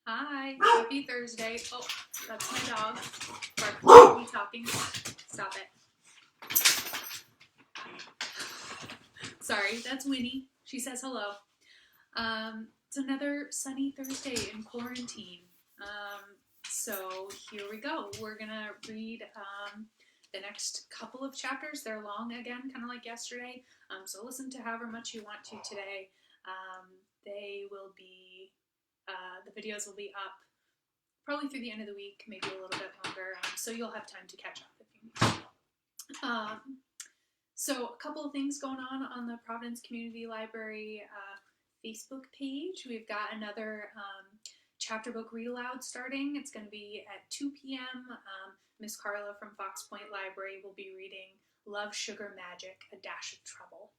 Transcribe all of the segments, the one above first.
Hi, happy Thursday. Oh, that's my dog. Barking, me talking. Stop it. Sorry, that's Winnie. She says hello. It's another sunny Thursday in quarantine. So here we go. We're gonna read the next couple of chapters. They're long again, kind of like yesterday. So listen to however much you want to today. They will be, the videos will be up probably through the end of the week, maybe a little bit longer, so you'll have time to catch up if you need to. So a couple of things going on the Providence Community Library Facebook page. We've got another chapter book read aloud starting. It's going to be at 2 p.m. Miss Carla from Fox Point Library will be reading Love, Sugar, Magic, A Dash of Trouble,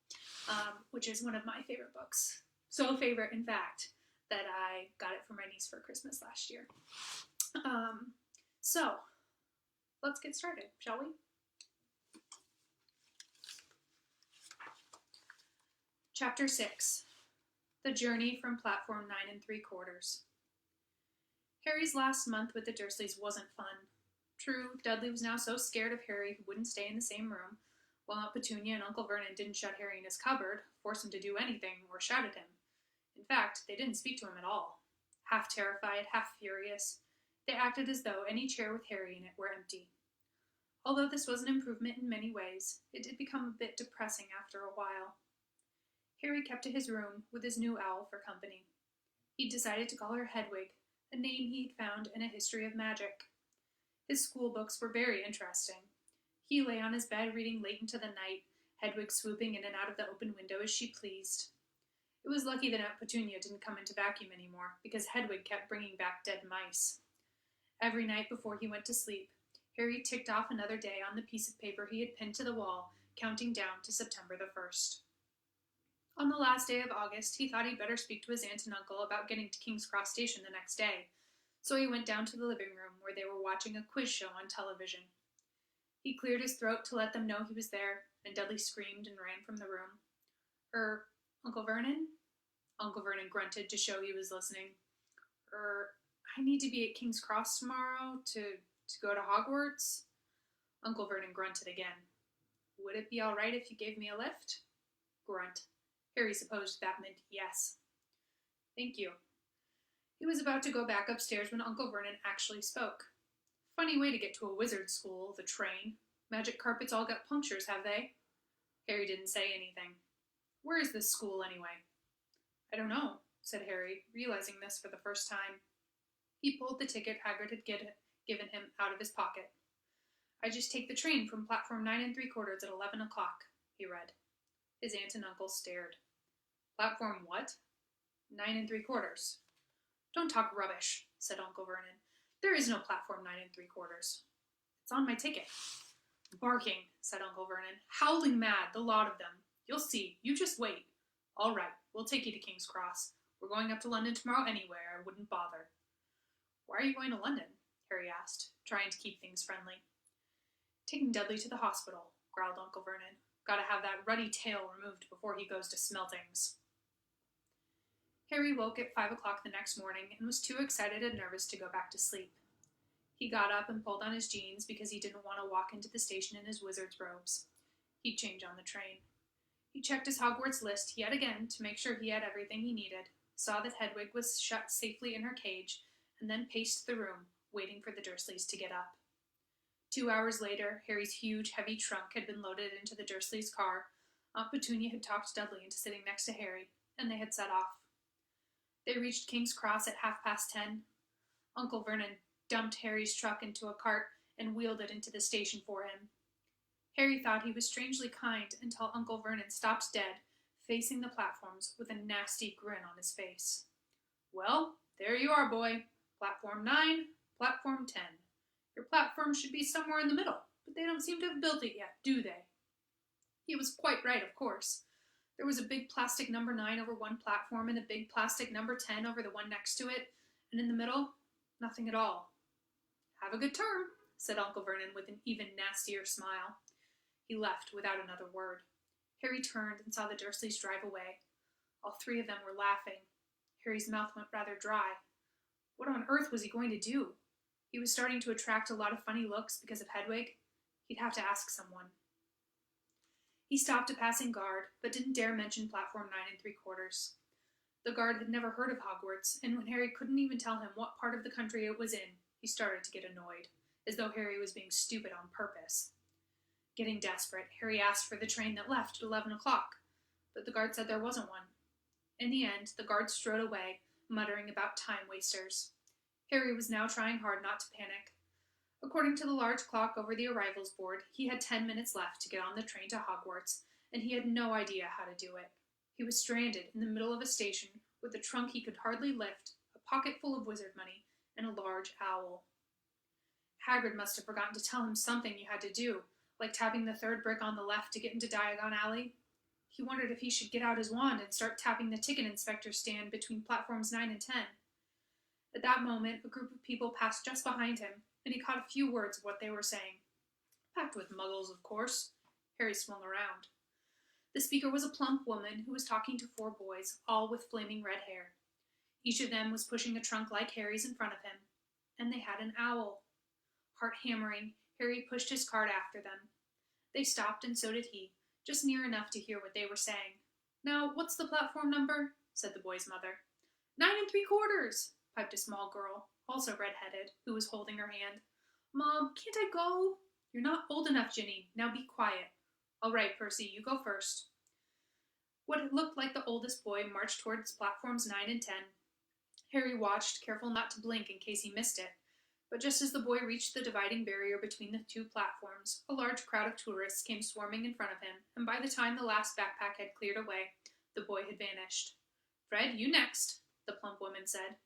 which is one of my favorite books. So favorite, in fact, that I got it for my niece for Christmas last year. So let's get started, shall we? Chapter 6, The Journey from Platform 9 3/4. Harry's last month with the Dursleys wasn't fun. True, Dudley was now so scared of Harry he wouldn't stay in the same room, while Aunt Petunia and Uncle Vernon didn't shut Harry in his cupboard, force him to do anything, or shout at him. In fact, they didn't speak to him at all. Half terrified, half furious, they acted as though any chair with Harry in it were empty. Although this was an improvement in many ways, it did become a bit depressing after a while. Harry kept to his room with his new owl for company. He'd decided to call her Hedwig, a name he'd found in a history of magic. His school books were very interesting. He lay on his bed reading late into the night, Hedwig swooping in and out of the open window as she pleased. It was lucky that Aunt Petunia didn't come in to vacuum anymore, because Hedwig kept bringing back dead mice. Every night before he went to sleep, Harry ticked off another day on the piece of paper he had pinned to the wall, counting down to September the 1st. On the last day of August, he thought he'd better speak to his aunt and uncle about getting to King's Cross Station the next day, so he went down to the living room where they were watching a quiz show on television. He cleared his throat to let them know he was there, and Dudley screamed and ran from the room. Uncle Vernon? Uncle Vernon grunted to show he was listening. I need to be at King's Cross tomorrow to go to Hogwarts? Uncle Vernon grunted again. Would it be all right if you gave me a lift? Grunt. Harry supposed that meant yes. Thank you. He was about to go back upstairs when Uncle Vernon actually spoke. Funny way to get to a wizard's school, the train. Magic carpets all got punctures, have they? Harry didn't say anything. Where is this school, anyway? I don't know, said Harry, realizing this for the first time. He pulled the ticket Hagrid had given him out of his pocket. I just take the train from platform 9 3/4 at 11 o'clock, he read. His aunt and uncle stared. Platform what? 9 3/4. Don't talk rubbish, said Uncle Vernon. There is no platform 9 3/4. It's on my ticket. Barking, said Uncle Vernon. Howling mad, the lot of them. You'll see. You just wait. All right, we'll take you to King's Cross. We're going up to London tomorrow anyway. I wouldn't bother. Why are you going to London? Harry asked, trying to keep things friendly. Taking Dudley to the hospital, growled Uncle Vernon. Gotta have that ruddy tail removed before he goes to Smeltings. Harry woke at 5 o'clock the next morning and was too excited and nervous to go back to sleep. He got up and pulled on his jeans because he didn't want to walk into the station in his wizard's robes. He'd change on the train. He checked his Hogwarts list yet again to make sure he had everything he needed, saw that Hedwig was shut safely in her cage, and then paced the room, waiting for the Dursleys to get up. 2 hours later, Harry's huge, heavy trunk had been loaded into the Dursleys' car. Aunt Petunia had talked Dudley into sitting next to Harry, and they had set off. They reached King's Cross at 10:30. Uncle Vernon dumped Harry's truck into a cart and wheeled it into the station for him. Harry thought he was strangely kind until Uncle Vernon stopped dead, facing the platforms with a nasty grin on his face. Well, there you are, boy. Platform 9, platform 10. Your platform should be somewhere in the middle, but they don't seem to have built it yet, do they? He was quite right, of course. There was a big plastic number 9 over one platform and a big plastic number 10 over the one next to it, and in the middle, nothing at all. Have a good term, said Uncle Vernon with an even nastier smile. He left without another word. Harry turned and saw the Dursleys drive away. All three of them were laughing. Harry's mouth went rather dry. What on earth was he going to do? He was starting to attract a lot of funny looks because of Hedwig. He'd have to ask someone. He stopped a passing guard, but didn't dare mention platform 9 3/4. The guard had never heard of Hogwarts, and when Harry couldn't even tell him what part of the country it was in, he started to get annoyed, as though Harry was being stupid on purpose. Getting desperate, Harry asked for the train that left at 11 o'clock, but the guard said there wasn't one. In the end, the guard strode away, muttering about time wasters. Harry was now trying hard not to panic. According to the large clock over the arrivals board, he had 10 minutes left to get on the train to Hogwarts, and he had no idea how to do it. He was stranded in the middle of a station with a trunk he could hardly lift, a pocket full of wizard money, and a large owl. Hagrid must have forgotten to tell him something you had to do, like tapping the third brick on the left to get into Diagon Alley. He wondered if he should get out his wand and start tapping the ticket inspector stand between platforms 9 and 10. At that moment, a group of people passed just behind him, and he caught a few words of what they were saying. Packed with muggles, of course. Harry swung around. The speaker was a plump woman who was talking to 4 boys, all with flaming red hair. Each of them was pushing a trunk like Harry's in front of him, and they had an owl. Heart hammering, Harry pushed his cart after them. They stopped, and so did he, just near enough to hear what they were saying. "Now, what's the platform number?" said the boy's mother. 9 3/4, piped a small girl, also red-headed, who was holding her hand. "Mom, can't I go?" "You're not old enough, Ginny. Now be quiet." "All right, Percy, you go first." What looked like the oldest boy marched towards platforms 9 and 10. Harry watched, careful not to blink in case he missed it. But just as the boy reached the dividing barrier between the 2 platforms, a large crowd of tourists came swarming in front of him, and by the time the last backpack had cleared away, the boy had vanished. "Fred, you next," the plump woman said.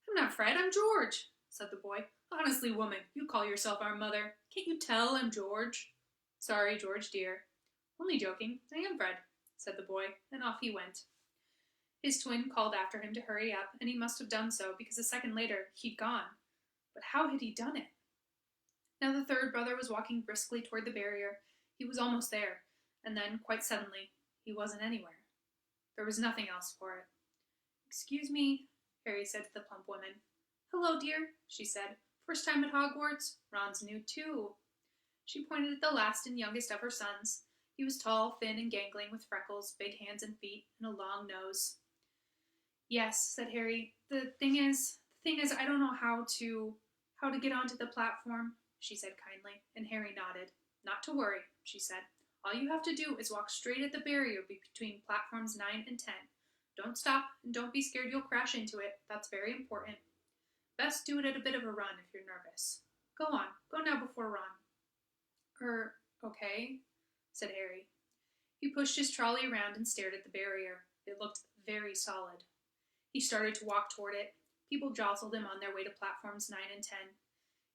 "I'm not Fred, I'm George," said the boy. "Honestly, woman, you call yourself our mother. Can't you tell I'm George?" "Sorry, George, dear." "Only joking. I am Fred," said the boy, and off he went. His twin called after him to hurry up, and he must have done so, because a second later he'd gone. But how had he done it? Now the third brother was walking briskly toward the barrier. He was almost there, and then, quite suddenly, he wasn't anywhere. There was nothing else for it. "Excuse me," Harry said to the plump woman. "Hello, dear," she said. "First time at Hogwarts? Ron's new, too." She pointed at the last and youngest of her sons. He was tall, thin, and gangling, with freckles, big hands and feet, and a long nose. "Yes," said Harry. The thing is, I don't know how to get onto the platform," she said kindly, and Harry nodded. "Not to worry," she said. "All you have to do is walk straight at the barrier between platforms 9 and 10. Don't stop, and don't be scared you'll crash into it. That's very important. Best do it at a bit of a run if you're nervous. Go on. Go now before Ron." Okay," said Harry. He pushed his trolley around and stared at the barrier. It looked very solid. He started to walk toward it. People jostled him on their way to platforms 9 and 10.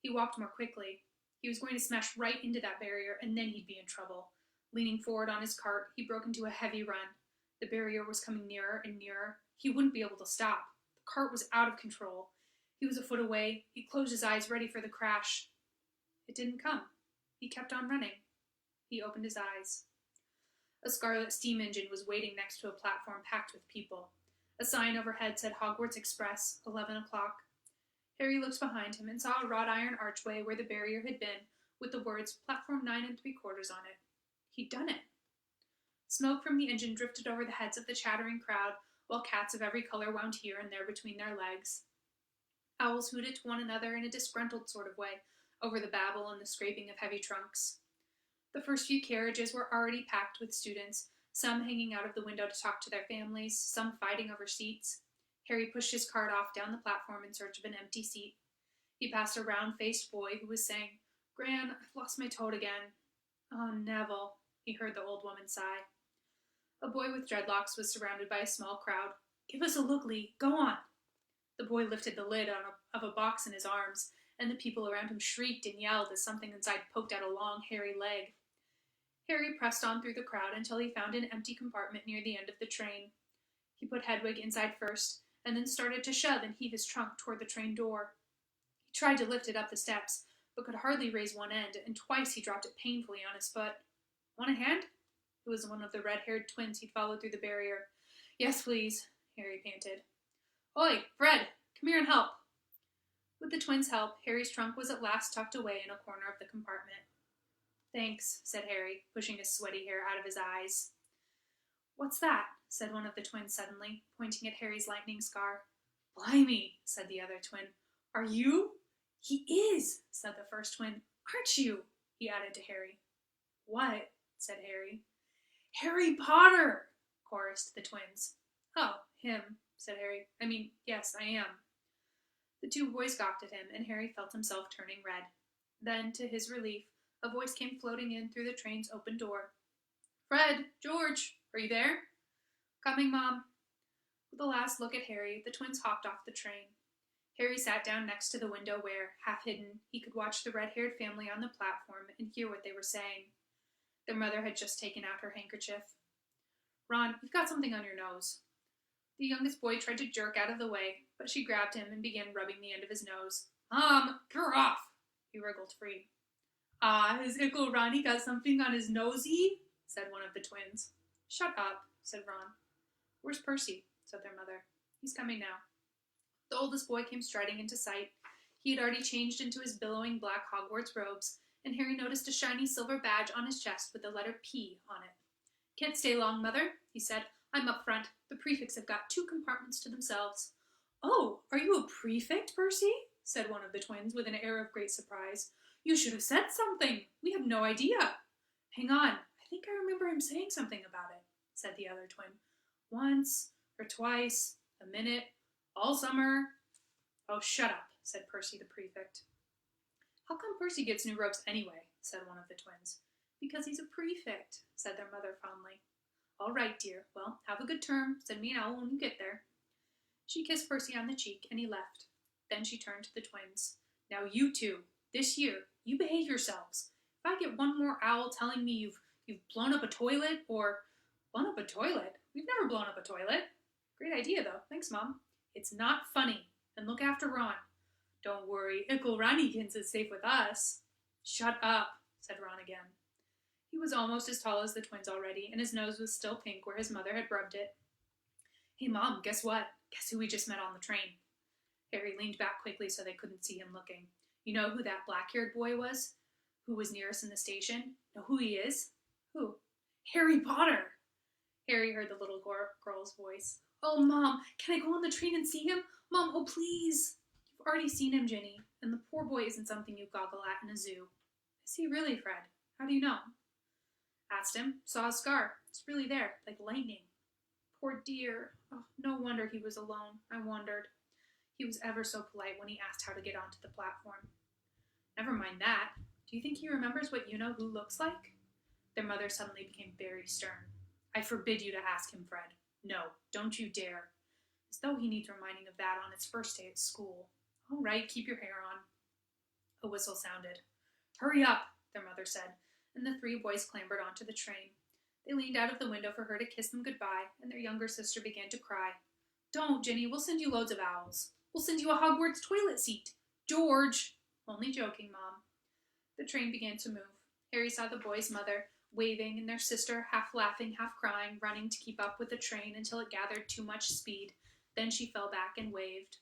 He walked more quickly. He was going to smash right into that barrier, and then he'd be in trouble. Leaning forward on his cart, he broke into a heavy run. The barrier was coming nearer and nearer. He wouldn't be able to stop. The cart was out of control. He was a foot away. He closed his eyes, ready for the crash. It didn't come. He kept on running. He opened his eyes. A scarlet steam engine was waiting next to a platform packed with people. A sign overhead said Hogwarts Express, 11 o'clock. Harry looked behind him and saw a wrought iron archway where the barrier had been, with the words Platform 9 3/4 on it. He'd done it. Smoke from the engine drifted over the heads of the chattering crowd, while cats of every color wound here and there between their legs. Owls hooted to one another in a disgruntled sort of way over the babble and the scraping of heavy trunks. The first few carriages were already packed with students, some hanging out of the window to talk to their families, some fighting over seats. Harry pushed his cart off down the platform in search of an empty seat. He passed a round-faced boy who was saying, "Gran, I've lost my toad again." "Oh, Neville," he heard the old woman sigh. A boy with dreadlocks was surrounded by a small crowd. "Give us a look, Lee. Go on." The boy lifted the lid of a box in his arms, and the people around him shrieked and yelled as something inside poked out a long, hairy leg. Harry pressed on through the crowd until he found an empty compartment near the end of the train. He put Hedwig inside first, and then started to shove and heave his trunk toward the train door. He tried to lift it up the steps, but could hardly raise one end, and twice he dropped it painfully on his foot. "Want a hand?" It was one of the red-haired twins he'd followed through the barrier. "Yes, please," Harry panted. "Oi, Fred, come here and help." With the twins' help, Harry's trunk was at last tucked away in a corner of the compartment. "Thanks," said Harry, pushing his sweaty hair out of his eyes. "What's that?" said one of the twins suddenly, pointing at Harry's lightning scar. "Blimey," said the other twin. "Are you?" "He is," said the first twin. "Aren't you?" he added to Harry. "What?" said Harry. "Harry Potter!" chorused the twins. "Oh, him," said Harry. Yes, I am." The two boys gawked at him, and Harry felt himself turning red. Then, to his relief, a voice came floating in through the train's open door. "Fred! George! Are you there?" "Coming, Mom." With a last look at Harry, the twins hopped off the train. Harry sat down next to the window where, half hidden, he could watch the red-haired family on the platform and hear what they were saying. Their mother had just taken out her handkerchief. "Ron, you've got something on your nose." The youngest boy tried to jerk out of the way, but she grabbed him and began rubbing the end of his nose. Get her off!" He wriggled free. "Has Uncle Ronnie got something on his nosy?" said one of the twins. "Shut up," said Ron. "Where's Percy?" said their mother. "He's coming now." The oldest boy came striding into sight. He had already changed into his billowing black Hogwarts robes, and Harry noticed a shiny silver badge on his chest with the letter P on it. "Can't stay long, Mother," he said. "I'm up front. The prefects have got 2 compartments to themselves." "Oh, are you a prefect, Percy?" said one of the twins with an air of great surprise. "You should have said something. We have no idea." "Hang on. I think I remember him saying something about it," said the other twin. "Once or twice, a minute, all summer." "Oh, shut up," said Percy the prefect. "How come Percy gets new robes anyway?" said one of the twins. "Because he's a prefect," said their mother fondly. "All right, dear. Well, have a good term. Send me an owl when you get there." She kissed Percy on the cheek, and he left. Then she turned to the twins. "Now you two, this year, you behave yourselves. If I get one more owl telling me you've blown up a toilet or..." "Blown up a toilet? We've never blown up a toilet." "Great idea, though. Thanks, Mom." "It's not funny. And look after Ron." "Don't worry, Uncle Ronnykins is safe with us." "Shut up," said Ron again. He was almost as tall as the twins already, and his nose was still pink where his mother had rubbed it. "Hey, Mom, guess what? Guess who we just met on the train?" Harry leaned back quickly so they couldn't see him looking. "You know who that black-haired boy was? Who was near us in the station? Know who he is?" "Who?" "Harry Potter!" Harry heard the little girl's voice. "Oh, Mom, can I go on the train and see him? Mom, oh, please." "You've already seen him, Ginny, and the poor boy isn't something you goggle at in a zoo." "Is he really, Fred? How do you know?" "Asked him. Saw his scar. It's really there, like lightning." "Poor dear. Oh, no wonder he was alone. I wondered. He was ever so polite when he asked how to get onto the platform." "Never mind that. Do you think he remembers what you-know-who looks like?" Their mother suddenly became very stern. "I forbid you to ask him, Fred. No, don't you dare." As though he needs reminding of that on his first day at school. "All right, keep your hair on." A whistle sounded. "Hurry up," their mother said, and the 3 boys clambered onto the train. They leaned out of the window for her to kiss them goodbye, and their younger sister began to cry. "Don't, Ginny, we'll send you loads of owls. We'll send you a Hogwarts toilet seat." "George!" "Only joking, Mom." The train began to move. Harry saw the boys' mother waving, and their sister, half laughing, half crying, running to keep up with the train until it gathered too much speed. Then she fell back and waved.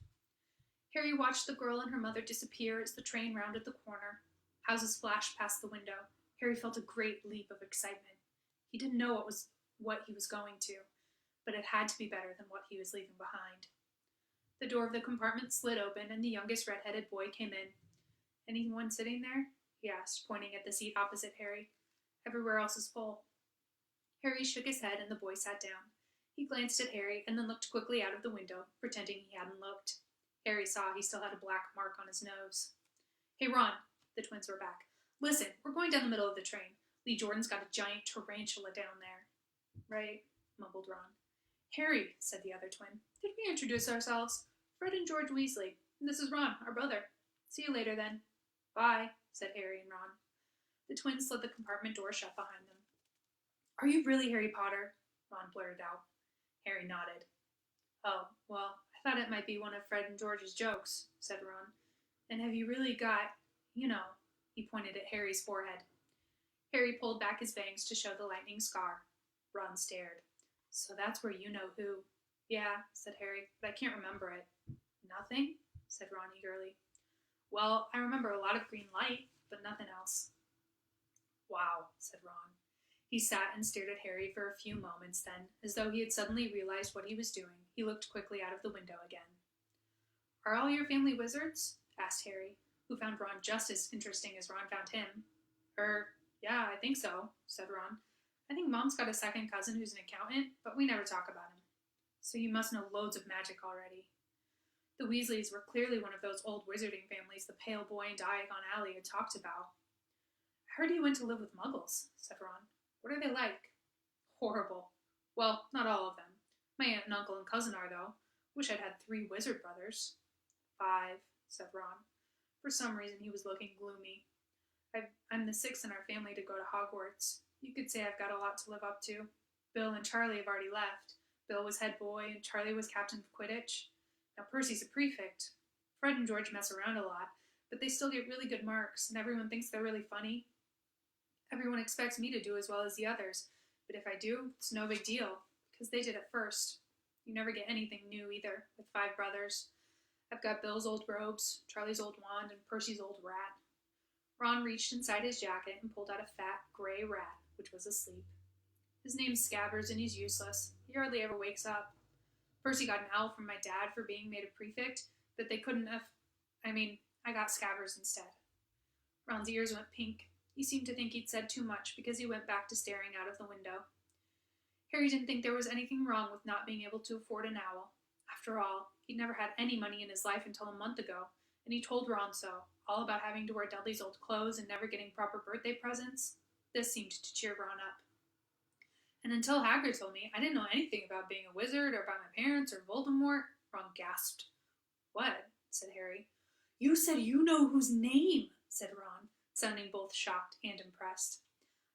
Harry watched the girl and her mother disappear as the train rounded the corner. Houses flashed past the window. Harry felt a great leap of excitement. He didn't know what he was going to, but it had to be better than what he was leaving behind. The door of the compartment slid open, and the youngest red-headed boy came in. "Anyone sitting there?" he asked, pointing at the seat opposite Harry. "Everywhere else is full." Harry shook his head, and the boy sat down. He glanced at Harry, and then looked quickly out of the window, pretending he hadn't looked. Harry saw he still had a black mark on his nose. "Hey, Ron," the twins were back. "Listen, we're going down the middle of the train. Lee Jordan's got a giant tarantula down there." "Right," mumbled Ron. "Harry," said the other twin, "did we introduce ourselves? Fred and George Weasley. And this is Ron, our brother. See you later, then." "Bye," said Harry and Ron. The twins slid the compartment door shut behind them. "Are you really Harry Potter?" Ron blurted out. Harry nodded. "Oh, well, I thought it might be one of Fred and George's jokes," said Ron. "And have you really got, you know," he pointed at Harry's forehead. Harry pulled back his bangs to show the lightning scar. Ron stared. "So that's where you-know-who." "Yeah," said Harry, "but I can't remember it." "Nothing?" said Ron eagerly. Well, I remember a lot of green light, but nothing else. Wow, said Ron. He sat and stared at Harry for a few moments, then, as though he had suddenly realized what he was doing, he looked quickly out of the window again. Are all your family wizards? Asked Harry, who found Ron just as interesting as Ron found him. Yeah, I think so, said Ron. I think Mom's got a second cousin who's an accountant, but we never talk about him. So you must know loads of magic already. The Weasleys were clearly one of those old wizarding families the pale boy in Diagon Alley had talked about. I heard you went to live with muggles, said Ron. What are they like? Horrible. Well, not all of them. My aunt and uncle and cousin are, though. Wish I'd had 3 wizard brothers. 5, said Ron. For some reason he was looking gloomy. I'm the 6th in our family to go to Hogwarts. You could say I've got a lot to live up to. Bill and Charlie have already left. Bill was head boy and Charlie was captain of Quidditch. Now Percy's a prefect. Fred and George mess around a lot, but they still get really good marks, and everyone thinks they're really funny. Everyone expects me to do as well as the others, but if I do, it's no big deal, because they did it first. You never get anything new either, with 5 brothers. I've got Bill's old robes, Charlie's old wand, and Percy's old rat. Ron reached inside his jacket and pulled out a fat, gray rat, which was asleep. His name's Scabbers, and he's useless. He hardly ever wakes up. Percy got an owl from my dad for being made a prefect, but they couldn't have... I got Scabbers instead. Ron's ears went pink. He seemed to think he'd said too much because he went back to staring out of the window. Harry didn't think there was anything wrong with not being able to afford an owl. After all, he'd never had any money in his life until a month ago, and he told Ron so, all about having to wear Dudley's old clothes and never getting proper birthday presents. This seemed to cheer Ron up. And until Hagrid told me, I didn't know anything about being a wizard or about my parents or Voldemort. Ron gasped. What? Said Harry. You said you know whose name, said Ron, sounding both shocked and impressed.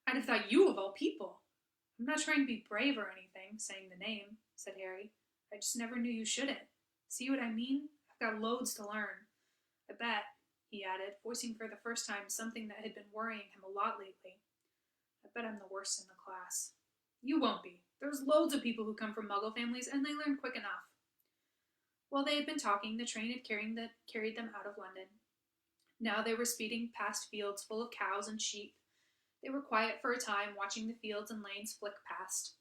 I'd have thought you of all people. I'm not trying to be brave or anything, saying the name, said Harry. I just never knew you shouldn't. See what I mean? I've got loads to learn. I bet, he added, voicing for the first time something that had been worrying him a lot lately. I bet I'm the worst in the class. You won't be. There's loads of people who come from Muggle families, and they learn quick enough. While they had been talking, the train had carried them out of London. Now they were speeding past fields full of cows and sheep. They were quiet for a time, watching the fields and lanes flick past.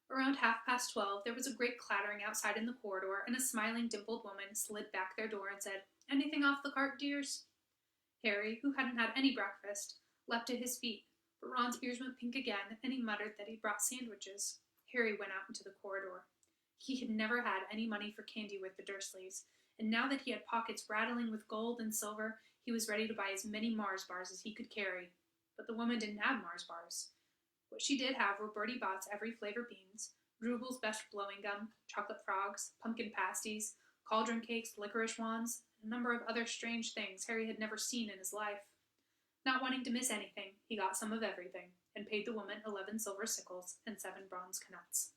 Around 12:30, there was a great clattering outside in the corridor, and a smiling, dimpled woman slid back their door and said, Anything off the cart, dears? Harry, who hadn't had any breakfast, leapt to his feet, but Ron's ears went pink again, and he muttered that he'd brought sandwiches. Harry went out into the corridor. He had never had any money for candy with the Dursleys, and now that he had pockets rattling with gold and silver, he was ready to buy as many Mars bars as he could carry. But the woman didn't have Mars bars. What she did have were Bertie Bott's every flavor beans, Drooble's best blowing gum, chocolate frogs, pumpkin pasties, cauldron cakes, licorice wands, and a number of other strange things Harry had never seen in his life. Not wanting to miss anything, he got some of everything, and paid the woman 11 silver sickles and 7 bronze knuts.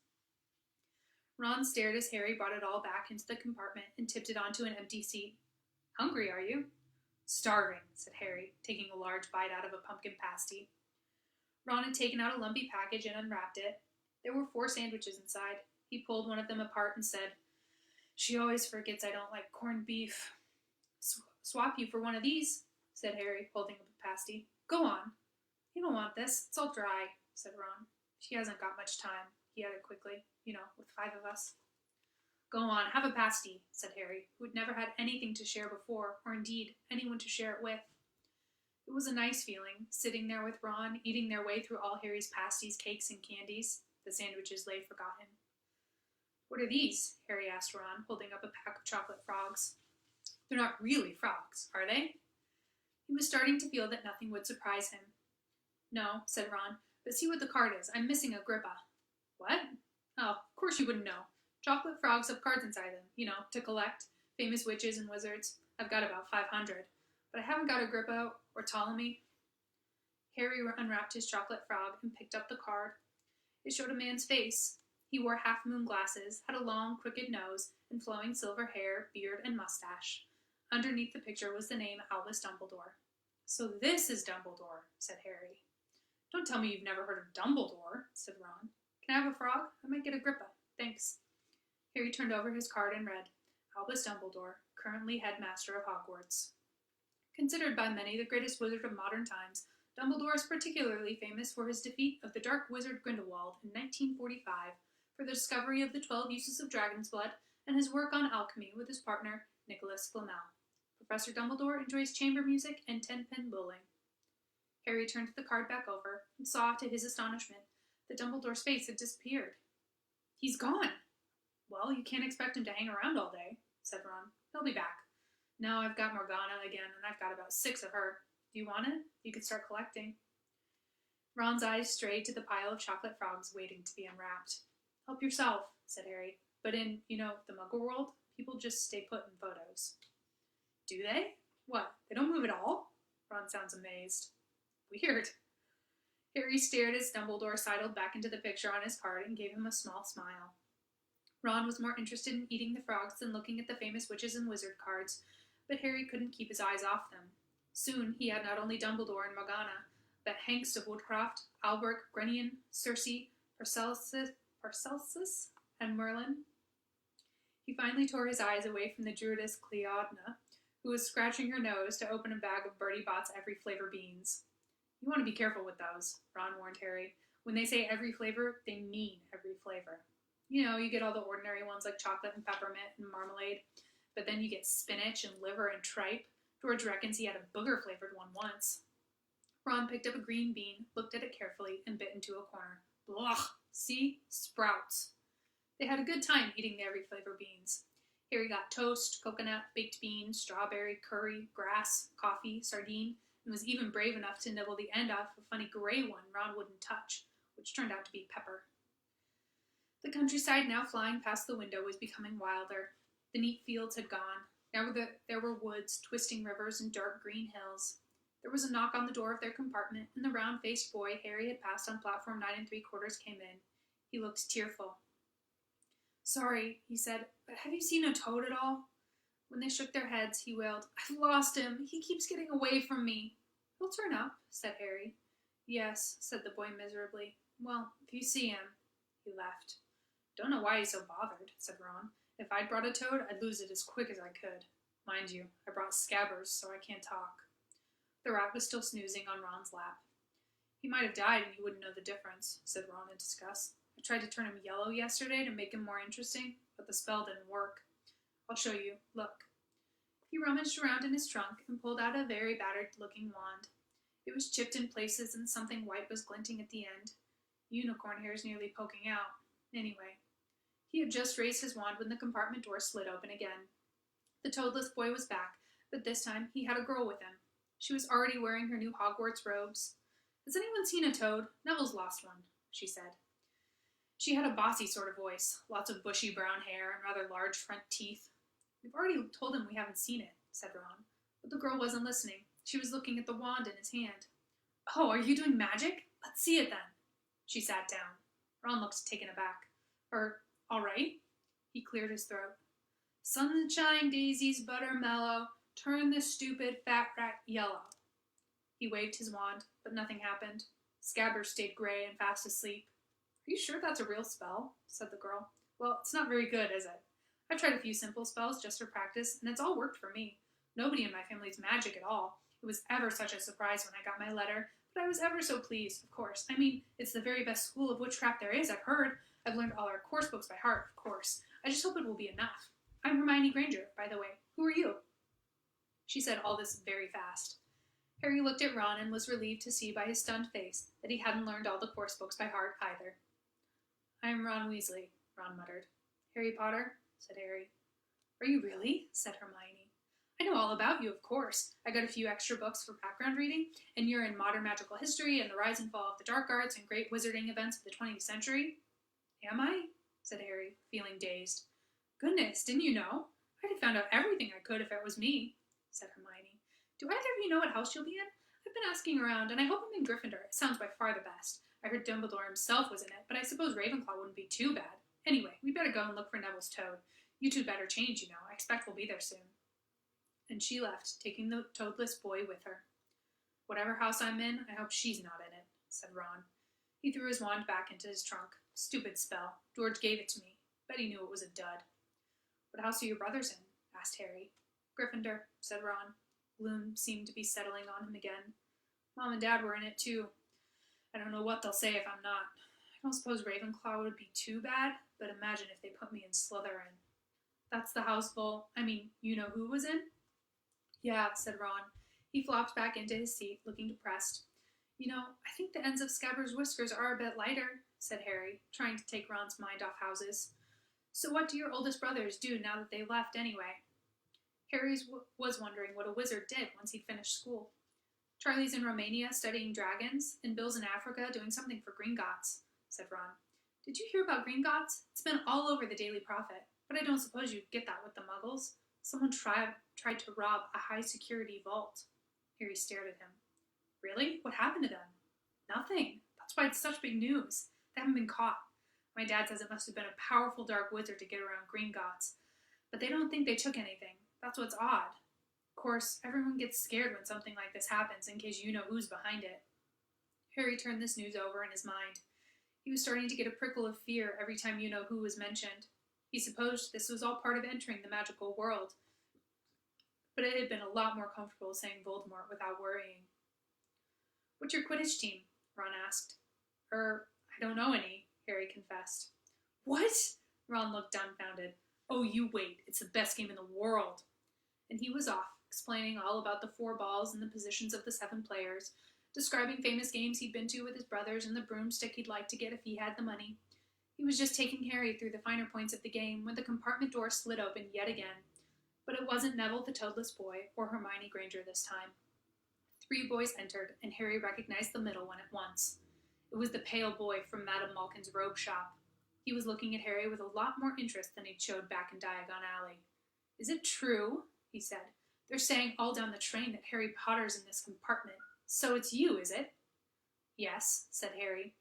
Ron stared as Harry brought it all back into the compartment and tipped it onto an empty seat. Hungry, are you? Starving, said Harry, taking a large bite out of a pumpkin pasty. Ron had taken out a lumpy package and unwrapped it. There were 4 sandwiches inside. He pulled one of them apart and said, She always forgets I don't like corned beef. Swap you for one of these, said Harry, holding up a pasty. Go on. You don't want this. It's all dry, said Ron. She hasn't got much time, he added quickly, with 5 of us. Go on, have a pasty, said Harry, who had never had anything to share before, or indeed anyone to share it with. It was a nice feeling, sitting there with Ron, eating their way through all Harry's pasties, cakes, and candies. The sandwiches lay forgotten. What are these? Harry asked Ron, holding up a pack of chocolate frogs. They're not really frogs, are they? He was starting to feel that nothing would surprise him. No, said Ron, but see what the card is. I'm missing a grippa. What? Oh, of course you wouldn't know. Chocolate frogs have cards inside them, to collect. Famous witches and wizards. I've got about 500. But I haven't got a grippa or Ptolemy. Harry unwrapped his chocolate frog and picked up the card. It showed a man's face. He wore half-moon glasses, had a long, crooked nose, and flowing silver hair, beard, and mustache. Underneath the picture was the name Albus Dumbledore. So this is Dumbledore, said Harry. Don't tell me you've never heard of Dumbledore, said Ron. Can I have a frog? I might get a grippa. Thanks. Harry turned over his card and read, Albus Dumbledore, currently headmaster of Hogwarts. Considered by many the greatest wizard of modern times, Dumbledore is particularly famous for his defeat of the Dark Wizard Grindelwald in 1945, for the discovery of the 12 uses of dragon's blood, and his work on alchemy with his partner, Nicholas Flamel. Professor Dumbledore enjoys chamber music and 10-pin bowling. Harry turned the card back over and saw, to his astonishment, that Dumbledore's face had disappeared. "He's gone." "Well, you can't expect him to hang around all day," said Ron. "He'll be back. No, I've got Morgana again, and I've got about 6 of her. Do you want it? You could start collecting." Ron's eyes strayed to the pile of chocolate frogs waiting to be unwrapped. "Help yourself," said Harry. "But in, the Muggle world, people just stay put in photos." "Do they? What, they don't move at all?" Ron sounds amazed. "Weird." Harry stared as Dumbledore sidled back into the picture on his card and gave him a small smile. Ron was more interested in eating the frogs than looking at the famous witches and wizard cards, but Harry couldn't keep his eyes off them. Soon he had not only Dumbledore and Morgana, but Hengst of Woodcroft, Albert, Grenion, Circe, Paracelsus, and Merlin. He finally tore his eyes away from the druidess Cleodna, who was scratching her nose to open a bag of Bertie Bott's every flavor beans. "You want to be careful with those," Ron warned Harry. "When they say every flavor, they mean every flavor. You get all the ordinary ones like chocolate and peppermint and marmalade, but then you get spinach and liver and tripe. George reckons he had a booger-flavored one once." Ron picked up a green bean, looked at it carefully, and bit into a corner. "Blah! See? Sprouts." They had a good time eating the every flavor beans. Harry got toast, coconut, baked bean, strawberry, curry, grass, coffee, sardine, and was even brave enough to nibble the end off a funny gray one Ron wouldn't touch, which turned out to be pepper. The countryside now flying past the window was becoming wilder. The neat fields had gone. Now there were woods, twisting rivers, and dark green hills. There was a knock on the door of their compartment, and the round-faced boy Harry had passed on platform 9 3/4 came in. He looked tearful. "Sorry," he said, "but have you seen a toad at all?" When they shook their heads, he wailed, "I've lost him. He keeps getting away from me." "He'll turn up," said Harry. "Yes," said the boy miserably. "Well, if you see him." He left. "Don't know why he's so bothered," said Ron. "If I'd brought a toad, I'd lose it as quick as I could. Mind you, I brought Scabbers, so I can't talk." The rat was still snoozing on Ron's lap. "He might have died and you wouldn't know the difference," said Ron in disgust. "I tried to turn him yellow yesterday to make him more interesting, but the spell didn't work. I'll show you. Look." He rummaged around in his trunk and pulled out a very battered-looking wand. It was chipped in places and something white was glinting at the end. Unicorn hairs nearly poking out. Anyway, he had just raised his wand when the compartment door slid open again. The toadless boy was back, but this time he had a girl with him. She was already wearing her new Hogwarts robes. "Has anyone seen a toad? Neville's lost one," she said. She had a bossy sort of voice, lots of bushy brown hair and rather large front teeth. "We've already told him we haven't seen it," said Ron. But the girl wasn't listening. She was looking at the wand in his hand. "Oh, are you doing magic? Let's see it then." She sat down. Ron looked taken aback. All right." He cleared his throat. "Sunshine daisies butter mellow, turn the stupid fat rat yellow." He waved his wand, but nothing happened. Scabbers stayed gray and fast asleep. "Are you sure that's a real spell?" said the girl. "Well, it's not very good, is it? I've tried a few simple spells just for practice, and it's all worked for me. Nobody in my family's magic at all. It was ever such a surprise when I got my letter, but I was ever so pleased, of course. I mean, it's the very best school of witchcraft there is, I've heard. I've learned all our course books by heart, of course. I just hope it will be enough. I'm Hermione Granger, by the way. Who are you?" She said all this very fast. Harry looked at Ron and was relieved to see by his stunned face that he hadn't learned all the course books by heart either. "I'm Ron Weasley," Ron muttered. "Harry Potter?" said Harry. "Are you really?" said Hermione. "I know all about you, of course. I got a few extra books for background reading, and you're in modern magical history and the rise and fall of the dark arts and great wizarding events of the 20th century. "Am I?" said Harry, feeling dazed. "Goodness, didn't you know? I'd have found out everything I could if it was me," said Hermione. "Do either of you know what house you'll be in? I've been asking around, and I hope I'm in Gryffindor. It sounds by far the best. I heard Dumbledore himself was in it, but I suppose Ravenclaw wouldn't be too bad. Anyway, we'd better go and look for Neville's toad. You two better change, I expect we'll be there soon." And she left, taking the toadless boy with her. "Whatever house I'm in, I hope she's not in it," said Ron. He threw his wand back into his trunk. "Stupid spell. George gave it to me. Bet he knew it was a dud." "What house are your brothers in?" asked Harry. "Gryffindor," said Ron. Gloom seemed to be settling on him again. Mom and Dad were in it, too. I don't know what they'll say if I'm not. I don't suppose Ravenclaw would be too bad, but imagine if they put me in Slytherin. That's the house you-know-who was in? Yeah, said Ron. He flopped back into his seat, looking depressed. I think the ends of Scabbers' whiskers are a bit lighter, said Harry, trying to take Ron's mind off houses. So what do your oldest brothers do now that they left anyway? Harry was wondering what a wizard did once he'd finished school. Charlie's in Romania studying dragons, and Bill's in Africa doing something for Gringotts, said Ron. Did you hear about Gringotts? It's been all over the Daily Prophet, but I don't suppose you'd get that with the Muggles. Someone tried to rob a high-security vault. Harry stared at him. Really? What happened to them? Nothing. That's why it's such big news. They haven't been caught. My dad says it must have been a powerful dark wizard to get around Gringotts, but they don't think they took anything. That's what's odd. Of course, everyone gets scared when something like this happens in case you know who's behind it. Harry turned this news over in his mind. He was starting to get a prickle of fear every time you-know-who was mentioned. He supposed this was all part of entering the magical world, but it had been a lot more comfortable saying Voldemort without worrying. What's your Quidditch team? Ron asked. I don't know any, Harry confessed. What? Ron looked dumbfounded. Oh, you wait. It's the best game in the world. And he was off, explaining all about the 4 balls and the positions of the 7 players, describing famous games he'd been to with his brothers and the broomstick he'd like to get if he had the money. He was just taking Harry through the finer points of the game when the compartment door slid open yet again. But it wasn't Neville the Toadless Boy or Hermione Granger this time. 3 boys entered, and Harry recognized the middle one at once. It was the pale boy from Madame Malkin's robe shop. He was looking at Harry with a lot more interest than he'd showed back in Diagon Alley. Is it true? He said. They're saying all down the train that Harry Potter's in this compartment. So it's you, is it? Yes, said Harry.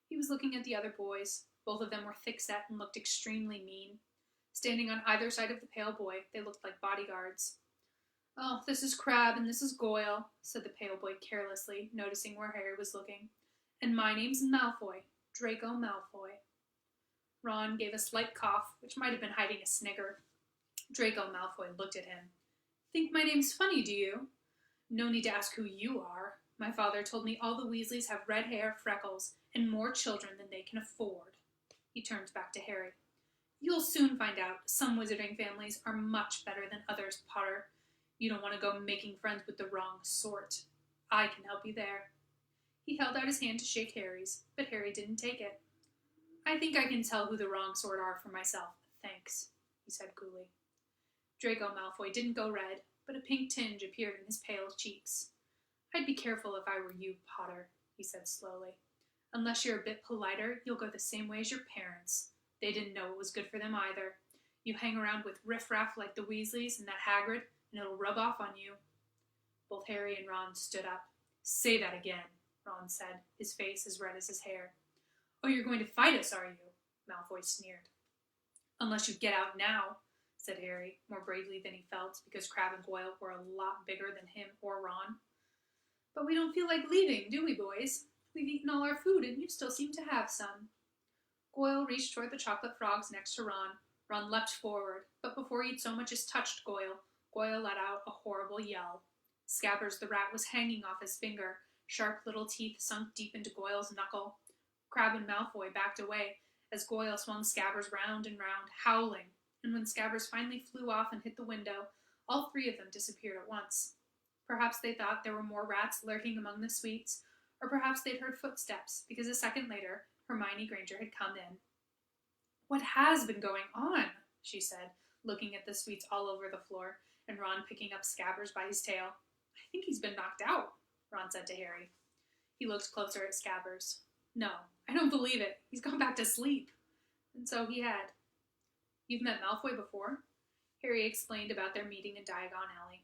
He was looking at the other boys. Both of them were thick-set and looked extremely mean. Standing on either side of the pale boy, they looked like bodyguards. Oh, this is Crabbe and this is Goyle, said the pale boy carelessly, noticing where Harry was looking. And my name's Malfoy, Draco Malfoy. Ron gave a slight cough, which might have been hiding a snigger. Draco Malfoy looked at him. Think my name's funny, do you? No need to ask who you are. My father told me all the Weasleys have red hair, freckles, and more children than they can afford. He turned back to Harry. You'll soon find out some wizarding families are much better than others, Potter. You don't want to go making friends with the wrong sort. I can help you there. He held out his hand to shake Harry's, but Harry didn't take it. I think I can tell who the wrong sort are for myself, thanks, he said coolly. Draco Malfoy didn't go red, but a pink tinge appeared in his pale cheeks. I'd be careful if I were you, Potter, he said slowly. Unless you're a bit politer, you'll go the same way as your parents. They didn't know it was good for them either. You hang around with riffraff like the Weasleys and that Hagrid, and it'll rub off on you. Both Harry and Ron stood up. Say that again, Ron said, his face as red as his hair. Oh, you're going to fight us, are you? Malfoy sneered. Unless you get out now, said Harry, more bravely than he felt, because Crabbe and Goyle were a lot bigger than him or Ron. But we don't feel like leaving, do we, boys? We've eaten all our food, and you still seem to have some. Goyle reached toward the chocolate frogs next to Ron. Ron leapt forward, but before he'd so much as touched Goyle, Goyle let out a horrible yell. Scabbers the rat was hanging off his finger, sharp little teeth sunk deep into Goyle's knuckle. Crabbe and Malfoy backed away as Goyle swung Scabbers round and round, howling, and when Scabbers finally flew off and hit the window, all 3 of them disappeared at once. Perhaps they thought there were more rats lurking among the sweets, or perhaps they'd heard footsteps, because a second later, Hermione Granger had come in. What has been going on? She said, looking at the sweets all over the floor, and Ron picking up Scabbers by his tail. I think he's been knocked out, Ron said to Harry. He looked closer at Scabbers. No, I don't believe it. He's gone back to sleep. And so he had. You've met Malfoy before? Harry explained about their meeting in Diagon Alley.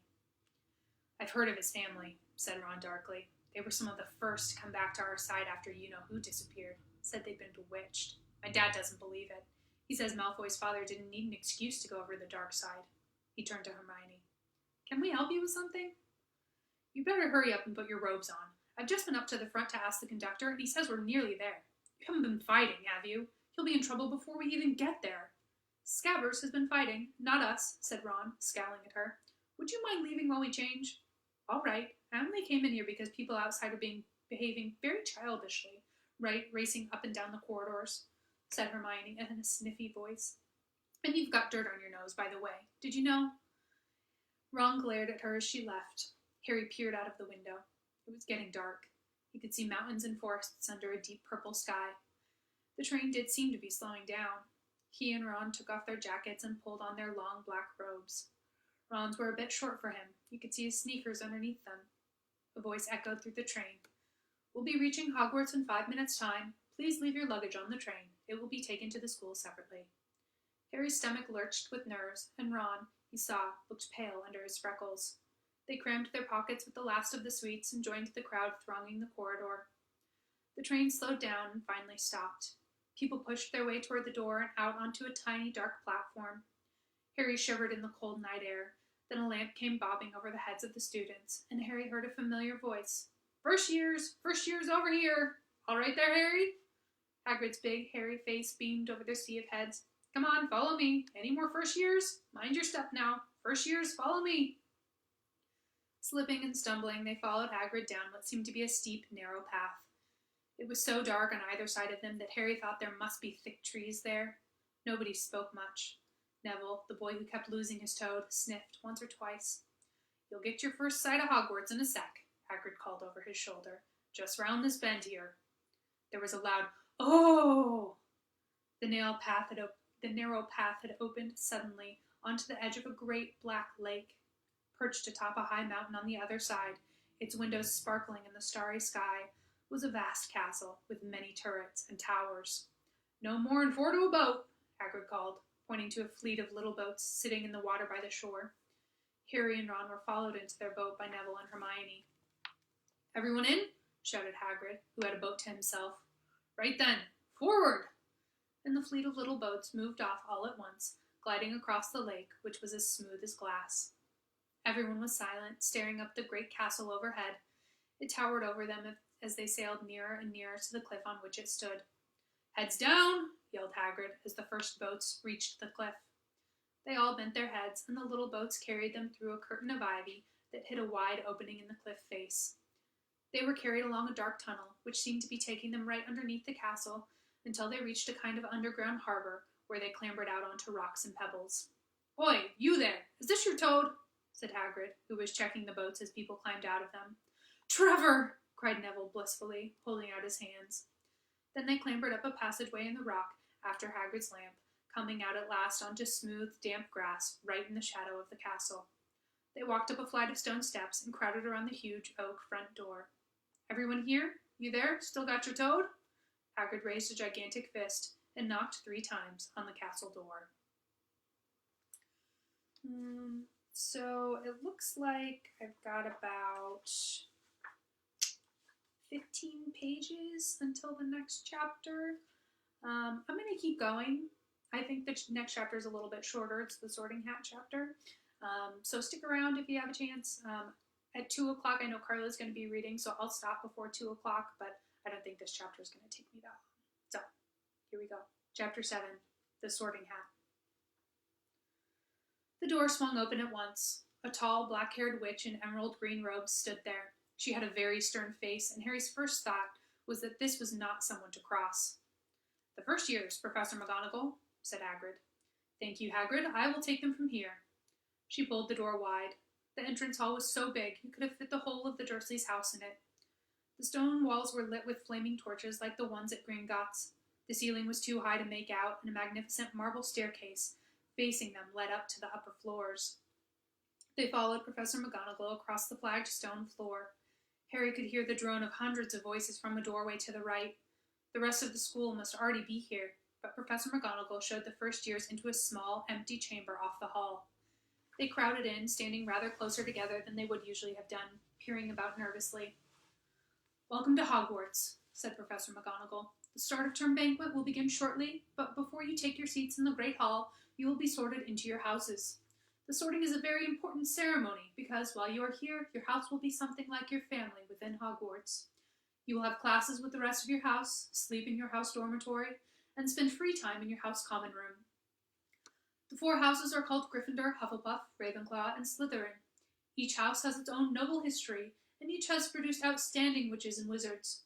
I've heard of his family, said Ron darkly. They were some of the first to come back to our side after you-know-who disappeared. Said they'd been bewitched. My dad doesn't believe it. He says Malfoy's father didn't need an excuse to go over the dark side. He turned to Hermione. Can we help you with something? You better hurry up and put your robes on. I've just been up to the front to ask the conductor, and he says we're nearly there. You haven't been fighting, have you? You'll be in trouble before we even get there. Scabbers has been fighting, not us, said Ron, scowling at her. Would you mind leaving while we change? All right, I only came in here because people outside are behaving very childishly, right, racing up and down the corridors, said Hermione in a sniffy voice. And you've got dirt on your nose, by the way. Did you know? Ron glared at her as she left. Harry peered out of the window. It was getting dark. He could see mountains and forests under a deep purple sky. The train did seem to be slowing down. He and Ron took off their jackets and pulled on their long black robes. Ron's were a bit short for him. You could see his sneakers underneath them. A voice echoed through the train. We'll be reaching Hogwarts in 5 minutes' time. Please leave your luggage on the train. It will be taken to the school separately. Harry's stomach lurched with nerves, and Ron, he saw, looked pale under his freckles. They crammed their pockets with the last of the sweets and joined the crowd thronging the corridor. The train slowed down and finally stopped. People pushed their way toward the door and out onto a tiny, dark platform. Harry shivered in the cold night air. Then a lamp came bobbing over the heads of the students, and Harry heard a familiar voice. First years over here. All right there, Harry? Hagrid's big, hairy face beamed over the sea of heads. Come on, follow me. Any more first years? Mind your step now. First years, follow me. Slipping and stumbling, they followed Hagrid down what seemed to be a steep, narrow path. It was so dark on either side of them that Harry thought there must be thick trees there. Nobody spoke much. Neville, the boy who kept losing his toad, sniffed once or twice. You'll get your first sight of Hogwarts in a sec, Hagrid called over his shoulder. Just round this bend here. There was a loud, oh! The narrow path had opened suddenly onto the edge of a great black lake. Perched atop a high mountain on the other side, its windows sparkling in the starry sky, was a vast castle with many turrets and towers. No more'n 4 to a boat, Hagrid called, pointing to a fleet of little boats sitting in the water by the shore. Harry and Ron were followed into their boat by Neville and Hermione. Everyone in? Shouted Hagrid, who had a boat to himself. Right then, forward! And the fleet of little boats moved off all at once, gliding across the lake, which was as smooth as glass. Everyone was silent, staring up the great castle overhead. It towered over them as they sailed nearer and nearer to the cliff on which it stood. Heads down, yelled Hagrid as the first boats reached the cliff. They all bent their heads, and the little boats carried them through a curtain of ivy that hid a wide opening in the cliff face. They were carried along a dark tunnel, which seemed to be taking them right underneath the castle, until they reached a kind of underground harbor, where they clambered out onto rocks and pebbles. Oi, you there! Is this your toad? Said Hagrid, who was checking the boats as people climbed out of them. Trevor! Cried Neville blissfully, holding out his hands. Then they clambered up a passageway in the rock after Hagrid's lamp, coming out at last onto smooth, damp grass right in the shadow of the castle. They walked up a flight of stone steps and crowded around the huge oak front door. Everyone here? You there? Still got your toad? Hagrid raised a gigantic fist and knocked 3 times on the castle door. So it looks like I've got about 15 pages until the next chapter. I'm going to keep going. I think the next chapter is a little bit shorter. It's the Sorting Hat chapter. So stick around if you have a chance. At 2 o'clock, I know Carla's going to be reading, so I'll stop before 2 o'clock, but I don't think this chapter is going to take me that long. So, here we go. Chapter 7, The Sorting Hat. The door swung open at once. A tall, black-haired witch in emerald green robes stood there. She had a very stern face, and Harry's first thought was that this was not someone to cross. The first years, Professor McGonagall, said Hagrid. Thank you, Hagrid. I will take them from here. She pulled the door wide. The entrance hall was so big you could have fit the whole of the Dursleys' house in it. The stone walls were lit with flaming torches like the ones at Gringotts. The ceiling was too high to make out, and a magnificent marble staircase facing them led up to the upper floors. They followed Professor McGonagall across the flagged stone floor. Harry could hear the drone of hundreds of voices from a doorway to the right. The rest of the school must already be here, but Professor McGonagall showed the first years into a small, empty chamber off the hall. They crowded in, standing rather closer together than they would usually have done, peering about nervously. Welcome to Hogwarts, said Professor McGonagall. The start of term banquet will begin shortly, but before you take your seats in the Great Hall, you will be sorted into your houses. The sorting is a very important ceremony, because while you are here, your house will be something like your family within Hogwarts. You will have classes with the rest of your house, sleep in your house dormitory, and spend free time in your house common room. The 4 houses are called Gryffindor, Hufflepuff, Ravenclaw, and Slytherin. Each house has its own noble history, and each has produced outstanding witches and wizards.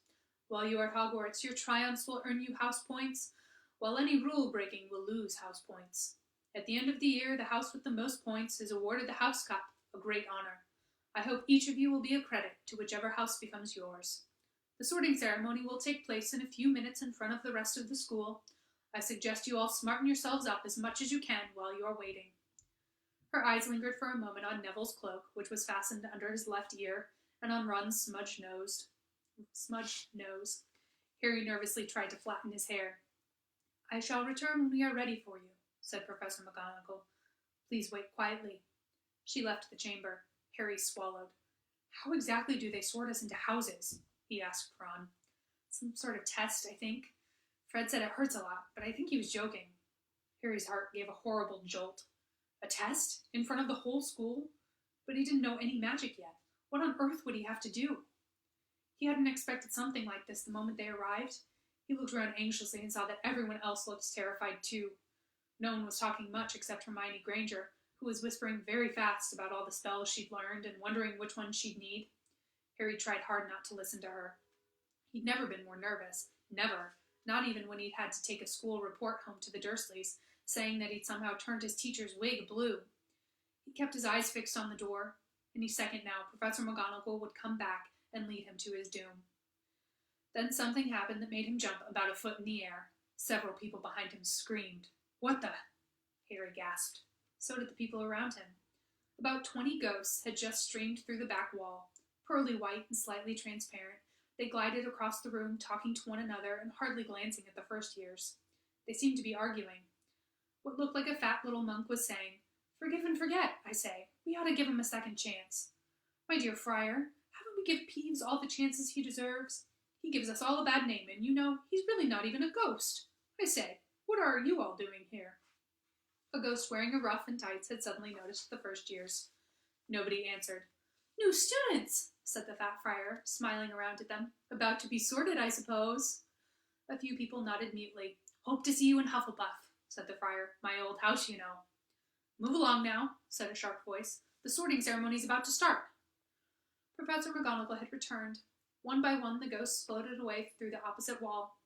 While you are at Hogwarts, your triumphs will earn you house points, while any rule breaking will lose house points. At the end of the year, the house with the most points is awarded the House Cup, a great honor. I hope each of you will be a credit to whichever house becomes yours. The sorting ceremony will take place in a few minutes in front of the rest of the school. I suggest you all smarten yourselves up as much as you can while you are waiting. Her eyes lingered for a moment on Neville's cloak, which was fastened under his left ear, and on Ron's smudged nose. Harry nervously tried to flatten his hair. I shall return when we are ready for you, said Professor McGonagall. Please wait quietly. She left the chamber. Harry swallowed. How exactly do they sort us into houses? He asked Ron. Some sort of test, I think. Fred said it hurts a lot, but I think he was joking. Harry's heart gave a horrible jolt. A test? In front of the whole school? But he didn't know any magic yet. What on earth would he have to do? He hadn't expected something like this the moment they arrived. He looked around anxiously and saw that everyone else looked terrified too. No one was talking much except Hermione Granger, who was whispering very fast about all the spells she'd learned and wondering which ones she'd need. Harry tried hard not to listen to her. He'd never been more nervous. Never. Not even when he'd had to take a school report home to the Dursleys, saying that he'd somehow turned his teacher's wig blue. He kept his eyes fixed on the door. Any second now, Professor McGonagall would come back and lead him to his doom. Then something happened that made him jump about a foot in the air. Several people behind him screamed. What the? Harry gasped. So did the people around him. About 20 ghosts had just streamed through the back wall. Pearly white and slightly transparent, they glided across the room, talking to one another and hardly glancing at the first years. They seemed to be arguing. What looked like a fat little monk was saying, Forgive and forget, I say. We ought to give him a second chance. My dear Friar, haven't we give Peeves all the chances he deserves? He gives us all a bad name, and you know, he's really not even a ghost. I say, what are you all doing here? A ghost wearing a ruff and tights had suddenly noticed the first years. Nobody answered. New students, said the fat friar, smiling around at them. About to be sorted, I suppose. A few people nodded mutely. Hope to see you in Hufflepuff, said the friar. My old house, you know. Move along now, said a sharp voice. The sorting ceremony's about to start. Professor McGonagall had returned. One by one, the ghosts floated away through the opposite wall.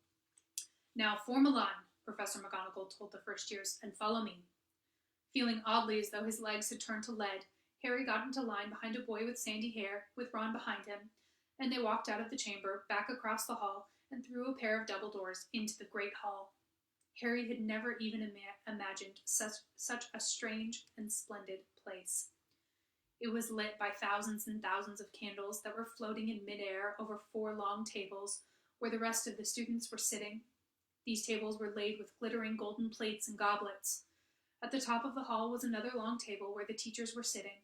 Now form a line, Professor McGonagall told the first years, and follow me. Feeling oddly as though his legs had turned to lead, Harry got into line behind a boy with sandy hair, with Ron behind him, and they walked out of the chamber, back across the hall, and through a pair of double doors into the great hall. Harry had never even imagined such a strange and splendid place. It was lit by thousands and thousands of candles that were floating in midair over 4 long tables where the rest of the students were sitting. These tables were laid with glittering golden plates and goblets. At the top of the hall was another long table where the teachers were sitting.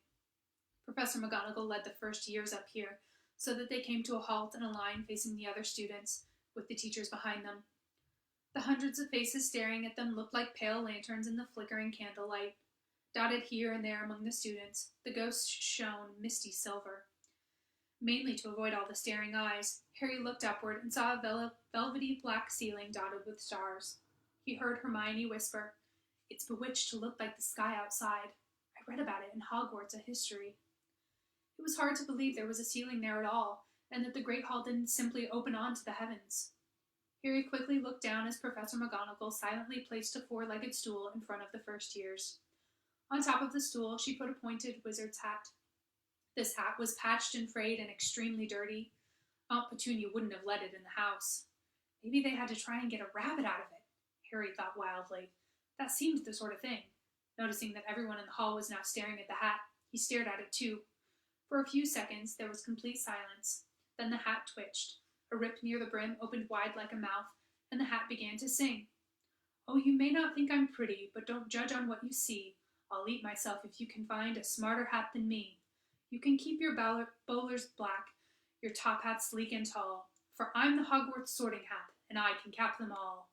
Professor McGonagall led the first years up here so that they came to a halt in a line facing the other students, with the teachers behind them. The hundreds of faces staring at them looked like pale lanterns in the flickering candlelight. Dotted here and there among the students, the ghosts shone misty silver. Mainly to avoid all the staring eyes, Harry looked upward and saw a velvety black ceiling dotted with stars. He heard Hermione whisper, It's bewitched to look like the sky outside. I read about it in Hogwarts, a history. It was hard to believe there was a ceiling there at all, and that the Great Hall didn't simply open onto the heavens. Harry quickly looked down as Professor McGonagall silently placed a 4-legged stool in front of the first years. On top of the stool, she put a pointed wizard's hat. This hat was patched and frayed and extremely dirty. Aunt Petunia wouldn't have let it in the house. Maybe they had to try and get a rabbit out of it, Harry thought wildly. That seemed the sort of thing. Noticing that everyone in the hall was now staring at the hat, he stared at it too. For a few seconds, there was complete silence. Then the hat twitched. A rip near the brim opened wide like a mouth, and the hat began to sing. Oh, you may not think I'm pretty, but don't judge on what you see. I'll eat myself if you can find a smarter hat than me. You can keep your bowlers black, your top hat sleek and tall, for I'm the Hogwarts sorting hat, and I can cap them all.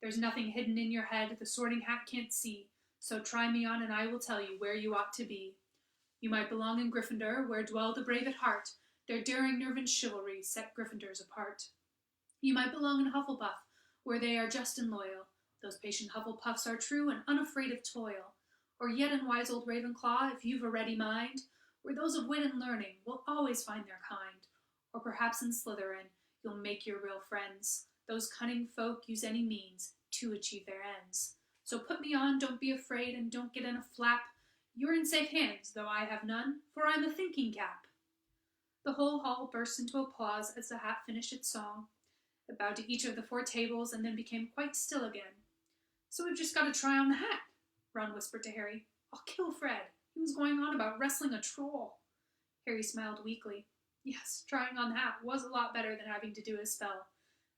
There's nothing hidden in your head the sorting hat can't see, so try me on and I will tell you where you ought to be. You might belong in Gryffindor, where dwell the brave at heart. Their daring nerve and chivalry set Gryffindors apart. You might belong in Hufflepuff, where they are just and loyal. Those patient Hufflepuffs are true and unafraid of toil. Or yet in wise old Ravenclaw, if you've a ready mind, where those of wit and learning will always find their kind, or perhaps in Slytherin you'll make your real friends. Those cunning folk use any means to achieve their ends. So put me on, don't be afraid, and don't get in a flap. You're in safe hands, though I have none, for I'm a thinking cap. The whole hall burst into applause as the hat finished its song. It bowed to each of the 4 tables and then became quite still again. So we've just got to try on the hat, Ron whispered to Harry. I'll kill Fred. He was going on about wrestling a troll. Harry smiled weakly. Yes, trying on the hat was a lot better than having to do a spell,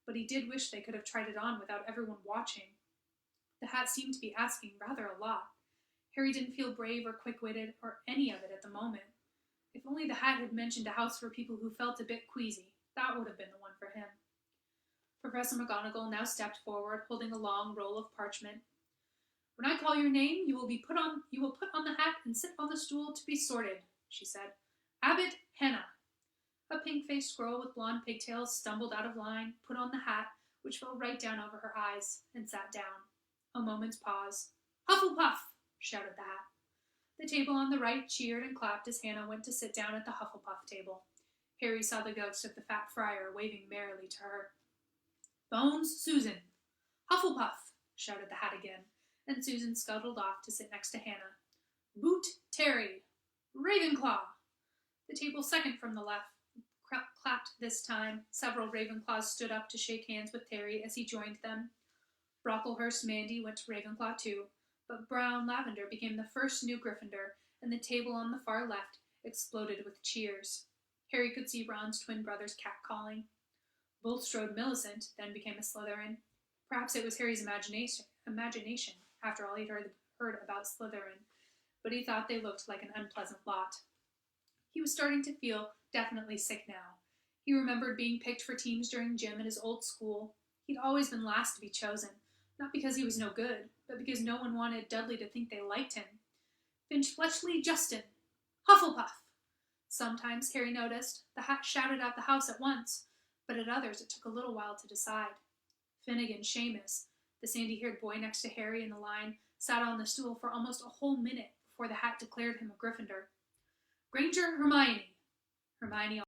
but he did wish they could have tried it on without everyone watching. The hat seemed to be asking rather a lot. Harry didn't feel brave or quick-witted or any of it at the moment. If only the hat had mentioned a house for people who felt a bit queasy, that would have been the one for him. Professor McGonagall now stepped forward, holding a long roll of parchment. When I call your name, you will put on the hat and sit on the stool to be sorted, she said. Abbot Hannah. A pink-faced girl with blonde pigtails stumbled out of line, put on the hat, which fell right down over her eyes, and sat down. A moment's pause. Hufflepuff! Shouted the hat. The table on the right cheered and clapped as Hannah went to sit down at the Hufflepuff table. Harry saw the ghost of the fat friar waving merrily to her. Bones, Susan. Hufflepuff! Shouted the hat again, and Susan scuttled off to sit next to Hannah. Boot, Terry. Ravenclaw! The table second from the left clapped this time. Several Ravenclaws stood up to shake hands with Terry as he joined them. Brocklehurst Mandy went to Ravenclaw too, but Brown Lavender became the first new Gryffindor, and the table on the far left exploded with cheers. Harry could see Ron's twin brothers catcalling. Bulstrode Millicent then became a Slytherin. Perhaps it was Harry's imagination after all he'd heard about Slytherin, but he thought they looked like an unpleasant lot. He was starting to feel definitely sick now. He remembered being picked for teams during gym at his old school. He'd always been last to be chosen, not because he was no good, but because no one wanted Dudley to think they liked him. Finch-Fletchley Justin. Hufflepuff. Sometimes, Harry noticed, the hat shouted out the house at once, but at others it took a little while to decide. Finnegan Seamus, the sandy-haired boy next to Harry in the line, sat on the stool for almost a whole minute before the hat declared him a Gryffindor. Granger Hermione. Hermione